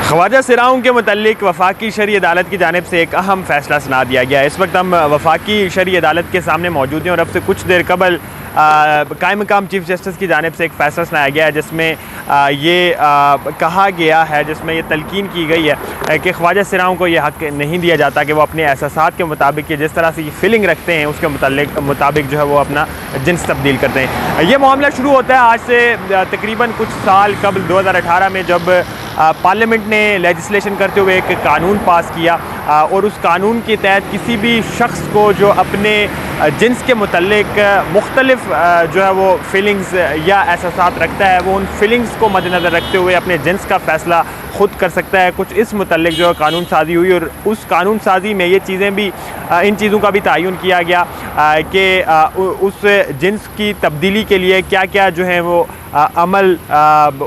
ख्वाजा सिराओं के मुतल्लिक वफाकी शरई अदालत की जानिब से एक अहम फ़ैसला सुना दिया गया है। इस वक्त हम वफाकी शरई अदालत के सामने मौजूद हैं और अब से कुछ देर कबल कायम मकाम चीफ़ जस्टिस की जानिब से एक फ़ैसला सुनाया गया है जिसमें ये कहा गया है, जिसमें ये तलकीन की गई है कि ख्वाजा सिराओं को ये हक़ नहीं दिया जाता कि वो अपने एहसासात के मुताबिक जिस तरह से ये फीलिंग रखते हैं उसके मुताबिक जो है वो अपना जिन्स तब्दील करते हैं। ये मामला शुरू होता है आज से तकरीबन कुछ साल कबल 2018 में, जब पार्लियामेंट ने लेजिस्लेशन करते हुए एक कानून पास किया और उस कानून के तहत किसी भी शख्स को जो अपने जिन्स के मुतल्लिक मुख्तलिफ जो है वो फीलिंग्स या एहसासात रखता है, वो उन फीलिंग्स को मद्देनज़र रखते हुए अपने जिन्स का फ़ैसला ख़ुद कर सकता है। कुछ इस मुतल्लिक जो कानून साजी हुई और उस कानून साजी में ये चीज़ें भी, इन चीज़ों का भी तयन किया गया कि उस जिन्स की तब्दीली के लिए क्या क्या जो है वो अमल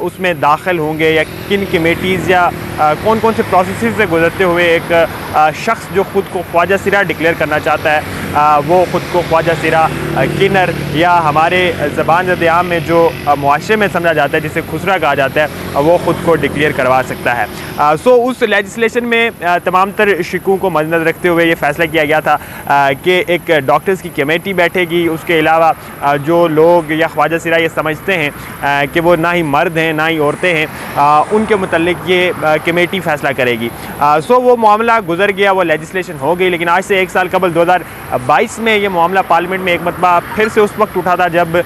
उसमें दाखिल होंगे या किन कमेटीज़ या कौन कौन से प्रोसेस से गुजरते हुए एक शख्स जो ख़ुद को ख्वाजा सिरा डिक्लेयर करना चाहता है वो ख़ुद को ख्वाजा सिरा, किन्नर या हमारे ज़बान ज़द-ए-आम में जो मुआशरे में समझा जाता है जिसे खुसरा कहा जाता है, वो ख़ुद को डिक्लेयर करवा सकता है। सो उस लेजिस्लेशन में तमाम तर शिकों को मद्देनज़र रखते हुए ये फ़ैसला किया गया था कि एक डॉक्टर्स की कमेटी बैठेगी। उसके अलावा जो लोग या ख्वाजा सिरा ये समझते हैं कि वो ना ही मर्द हैं ना ही औरतें हैं, उनके मुतल्लिक ये कमेटी फ़ैसला करेगी। सो वो मामला गुजर गया, वो लेजिस्लेशन हो गई, लेकिन आज से एक साल कबल 2022 में ये मामला पार्लियामेंट में एक मरतबा फिर से उस वक्त उठा था जब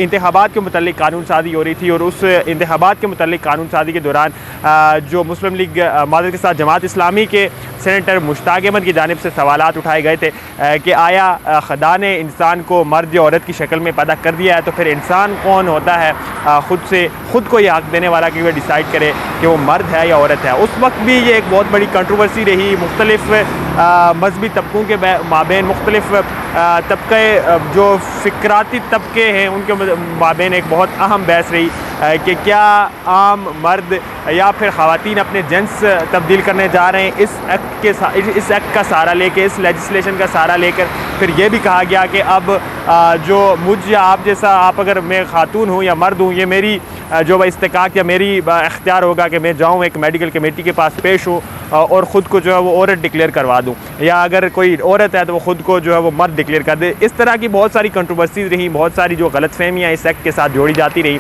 इंतखाबात के मुतल्लिक कानून साजी हो रही थी और उस इंतखाबात के मुतल्लिक कानून साजी के दौरान जो मुस्लिम लीग मादरत के साथ जमात इस्लामी के सेनेटर मुश्ताक अहमद की जानिब से सवालात उठाए गए थे कि आया खुदा ने इंसान को मर्द या औरत की शक्ल में पैदा कर दिया है तो फिर इंसान कौन होता है ख़ुद को ये हक़ देने वाला कि वह डिसाइड करे कि वो मर्द है या औरत है। उस वक्त भी ये एक बहुत बड़ी कंट्रोवर्सी रही। मुख्तलिफ मजहबी तबकों के माबेन, मुख्तलिफ तबके जो फ़िक्राती तबके हैं उनके माबेन एक बहुत अहम बहस रही कि क्या आम मर्द या फिर ख़वातीन अपने जिन्स तब्दील करने जा रहे हैं। इस एक्ट का सहारा लेके, इस लेजिस्लेशन का सहारा लेकर फिर ये भी कहा गया कि अब जो मुझ या आप जैसा, आप अगर मैं खातून हूँ या मर्द हूँ, ये मेरी जो इस्तिकाक या मेरी इख्तियार होगा कि मैं जाऊँ एक मेडिकल कमेटी के पास पेश हूँ और ख़ुद को जो है वो औरत डिक्लेयर करवा दूँ, या अगर कोई औरत है तो वो ख़ुद को जो है वो मर्द डिक्लेयर कर दे। इस तरह की बहुत सारी कंट्रोवर्सीज रही, बहुत सारी जो गलतफहमियाँ इस एक्ट के साथ जोड़ी जाती रही।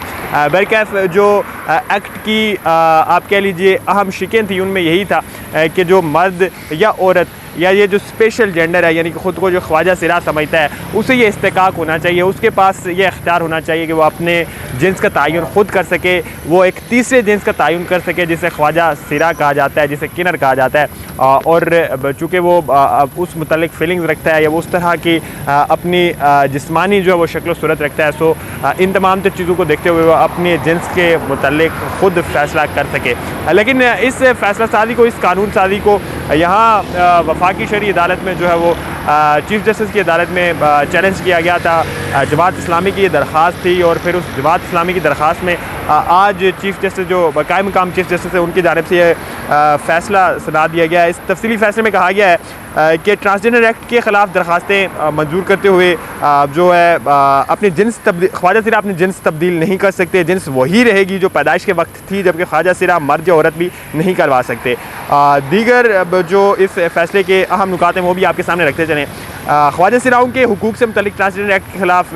बरकैफ जो एक्ट की आप कह लीजिए अहम शिकें थी, उनमें यही था कि जो मर्द या औरत या ये जो स्पेशल जेंडर है, यानी कि ख़ुद को जो ख्वाजा सिरा समझता है, उसे ये इस्तिकाक होना चाहिए, उसके पास ये इख्तियार होना चाहिए कि वो अपने जिन्स का तयन ख़ुद कर सके, वो एक तीसरे जिन्स का तयन कर सके जिसे ख्वाजा सिरा कहा जाता है, जिसे किन्नर कहा जाता है। और चूँकि वो उस मुतल्लिक फीलिंग्स रखता है या वो उस तरह की अपनी जिस्मानी जो है वो शक्ल सूरत रखता है, सो इन तमाम चीज़ों को देखते हुए वो अपने जिन्स के मुतल्लिक ख़ुद फ़ैसला कर सके। लेकिन इस फ़ैसला साजी को, इस कानून साजी को यहाँ वफाकी शरई अदालत में जो है वो चीफ़ जस्टिस की अदालत में चैलेंज किया गया था। जमात इस्लामी की ये दरख्वास्त थी और फिर उस जमात इस्लामी की दरख्वास्त में आज चीफ़ जस्टिस जो कायम मकाम चीफ़ जस्टिस है उनकी जानिब से ये फ़ैसला सुना दिया गया है। इस तफसीली फ़ैसले में कहा गया है कि ट्रांसजेंडर एक्ट के ख़िलाफ़ दरख्वास्तें मंजूर करते हुए जो है अपनी जिन्स ख्वाजा सिरा अपनी जिन्स तब्दील नहीं कर सकते। जिन्स वही रहेगी जो पैदाइश के वक्त थी, जबकि ख्वाजा सिरा मर्द या औरत भी नहीं करवा सकते। दीगर जो इस फ़ैसले के अहम नुकात हैं वो भी आपके सामने रखते चलें। ख्वाजा सिराओं के हुकूक से मुतल्लिक ट्रांसजेंडर एक्ट के ख़िलाफ़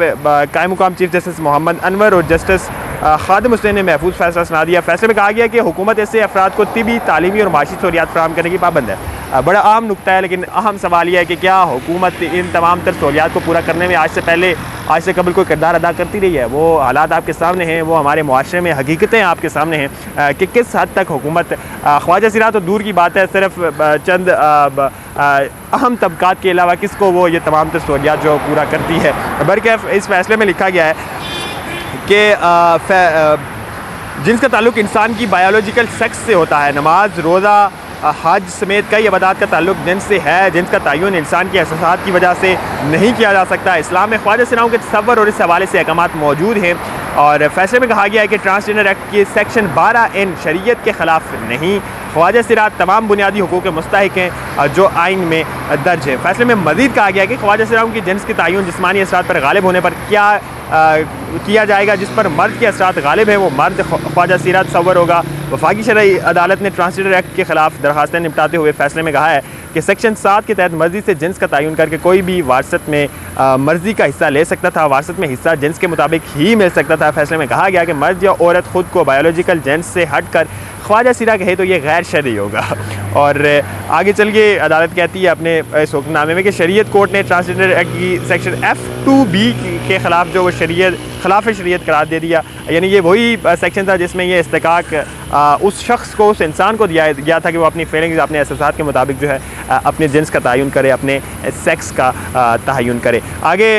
कायम मुकाम चीफ़ जस्टिस मोहम्मद अनवर और जस्टिस खादिम हुसैन ने महफूज फ़ैसला सुना दिया। फ़ैसले में कहा गया कि हुकूमत ऐसे अफराद को तिबी, तालीमी और माशी सहूलियात फराहम करने की पाबंद है। बड़ा अहम नुकता है, लेकिन अहम सवाल यह है कि क्या हुकूमत इन तमाम तर सहूलियात को पूरा करने में आज से कबल कोई किरदार अदा करती रही है। वो हालात आपके सामने हैं, वो हमारे मुआशरे में हकीकतें आपके सामने हैं कि किस हद तक हुकूमत ख्वाजा सिरा तो दूर की बात है, सिर्फ चंद अहम तबकात के अलावा किसको वो ये तमाम तर सहूलियात जो पूरा करती है। बल्कि इस फ़ैसले में लिखा गया है कि जिनका ताल्लुक़ इंसान की बायोलॉजिकल सेक्स से होता है, नमाज, रोज़ा, हज समेत कई इबादत का ताल्लुक़ जिन्स से है, जिनका तयन इंसान के एहसासात की वजह से नहीं किया जा सकता। इस्लाम में ख्वाजा सिराओं के तसव्वुर और इस हवाले से अहकामात मौजूद हैं और फैसले में कहा गया है कि ट्रांसजेंडर एक्ट के सेक्शन 12N शरीयत के ख़िलाफ़ नहीं। ख्वाजा सिरा तमाम बुनियादी हुकूक़ के मुस्तहिक़ हैं जो आइन में दर्ज है। फैसले में मज़ीद कहा गया है कि ख्वाजा सिराओं की जिन्स के तयन जिस्मानी असरात पर गालिब होने पर क्या किया जाएगा जिस पर मर्द के असरात गालिब है वो मर्द ख्वाजा सीरा तस्वर होगा। वफाकी शरई अदालत ने ट्रांसजेंडर एक्ट के खिलाफ दरखास्तें निपटाते हुए फैसले में कहा है कि सेक्शन 7 के तहत मर्जी से जिन्स का तयन करके कोई भी वारसत में मर्जी का हिस्सा ले सकता था। वारसत में हिस्सा जिन्स के मुताबिक ही मिल सकता था। फैसले में कहा गया कि मर्द या औरत खुद को बायोलॉजिकल जेंस से हट कर ख्वाजा सीरा कहे तो ये गैर शरई होगा। और आगे चल के अदालत कहती है अपने इस हुक्मनामे में कि शरीयत कोर्ट ने ट्रांसजेंडर एक्ट की सेक्शन F2B के ख़िलाफ़ जो वो खिलाफ शरीयत करार दे दिया। यानी ये वही सेक्शन था जिसमें ये इस्तेकाक उस शख्स को, उस इंसान को दिया गया था कि वो अपनी फीलिंग्स, अपने एहसास के मुताबिक जो है अपने जिन्स का तयन करे, अपने सेक्स का तयन करे। आगे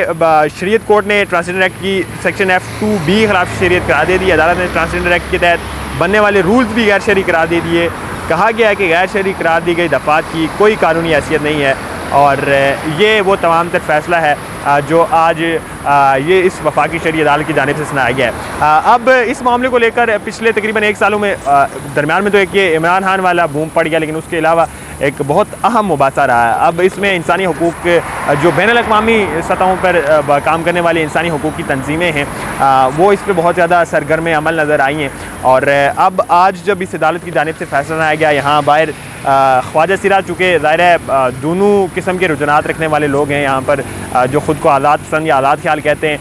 शरीयत कोर्ट ने ट्रांसजेंडर एक्ट की सेक्शन F2B के खिलाफ शरीयत करार दे दी। अदालत ने ट्रांसजेंडर एक्ट के तहत बनने वाले रूल्स भी गैर शरई करार दे दिए। कहा गया है कि गैर शरई करार दी गई दफ़ात की कोई कानूनी हैसियत नहीं है। और ये वो तमाम तर फैसला है जो आज ये इस वफाकी शरई अदालत की जानिब से सुनाया गया है। अब इस मामले को लेकर पिछले तकरीबन 1 सालों में दरमियान में तो एक ये इमरान खान वाला बूम पड़ गया, लेकिन उसके अलावा एक बहुत अहम मुबासा रहा है। अब इसमें इंसानी हुकूक जो बैनुल-अक़वामी सतहों पर काम करने वाली इंसानी हुकूक की तंजीमें हैं वो इस पर बहुत ज़्यादा सरगर्म अमल नज़र आई हैं। और अब आज जब इस अदालत की जानिब से फैसला आया गया, यहाँ बाहर ख्वाजा सीरा चूँकि ज़ाहिर है दोनों किस्म के रुझानात रखने वाले लोग हैं यहाँ पर, जो ख़ुद को आज़ाद पसंद या आज़ाद ख्याल कहते हैं,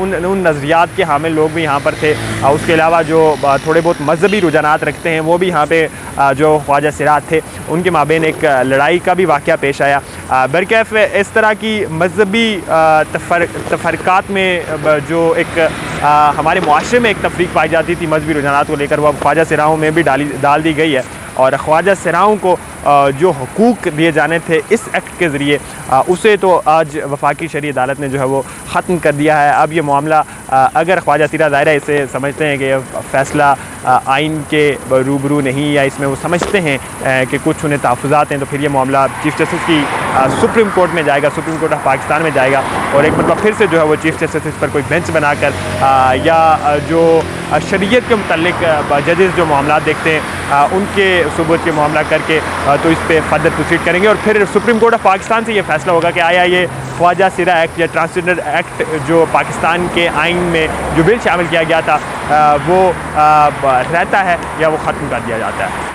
उन नज़रियात के हामिल लोग भी यहाँ पर थे। उसके अलावा जो थोड़े बहुत मजहबी रुझानात रखते हैं वो भी यहाँ पे जो ख्वाजा सीरा थे उनके माबेन एक लड़ाई का भी वाक़या पेश आया। बरकैफ़ इस तरह की मजहबी तफरक़ात में जो एक हमारे मुआशरे में एक तफरीक पाई जाती थी मजहबी रुझानात को लेकर, वह ख्वाजा सीराओं में भी डाल दी गई है। और ख्वाजा सीराओं को जो हुकूक दिए जाने थे इस एक्ट के ज़रिए उसे तो आज वफाकी शरई अदालत ने जो है वो ख़त्म कर दिया है। अब ये मामला अगर ख्वाजा सीरा ज़ाहिर है इसे समझते हैं कि फ़ैसला आइन के रूबरू नहीं, या इसमें वो समझते हैं कि कुछ उन्हें तहफ़्फ़ुज़ात हैं, तो फिर ये मामला चीफ़ जस्टिस की सुप्रीम कोर्ट में जाएगा, सुप्रीम कोर्ट ऑफ पाकिस्तान में जाएगा। और एक मतलब फिर से जो है वो चीफ़ जस्टिस इस पर कोई बेंच बनाकर या जो शरीयत के मुतल्लिक जजेस जो मामला देखते हैं उनके सबूत के मामला करके तो इस पर फर्दर प्रोसीड करेंगे। और फिर सुप्रीम कोर्ट ऑफ पाकिस्तान से ये फैसला होगा कि आया ये ख्वाजा सीरा एक्ट या ट्रांसजेंडर एक्ट जो पाकिस्तान के आइन में जो बिल शामिल किया गया था वो रहता है या वो ख़त्म कर दिया जाता है।